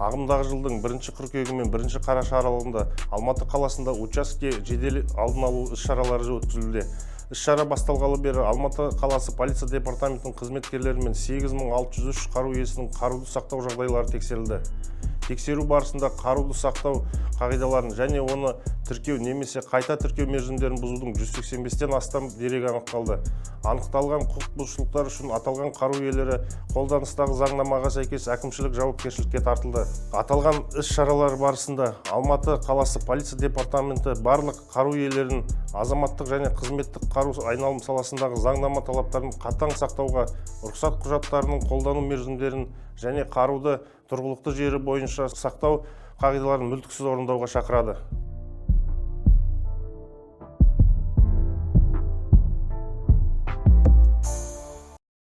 Ағымдағы жылдың 1 қыркүйегі мен 1 қараша аралығында Алматы қаласында учаске жедел алдын алу іс-шаралары өткізілді. Іс-шара басталғалы бері Алматы қаласы полиция департаментінің қызметкерлерімен 8603 қару иесінің қаруды сақтау жағдайлары тексерілді. Тексеру барысында қаруды сақтау қағидаларын және оны тіркеу немесе қайта тіркеу мерзімдерін бұзудың 185-тен астам дерегі анықталды. Анықталған құқық бұзушылықтар үшін аталған қару иелері қолданыстағы заңнамаға сәйкес әкімшілік жауапкершілікке тартылды. Аталған іс-шаралар барысында Алматы қаласы полиция департаменті барлық қару иелерін азаматтық және қызметтік қару айналым саласындағы заңнама талаптарын қатаң сақтауға, рұқсат құжаттарының қолдану мерзімдерін және қаруды тұрғылықты жері бойынша сақтау қағидаларын мүлтіксіз орындауға шақырады.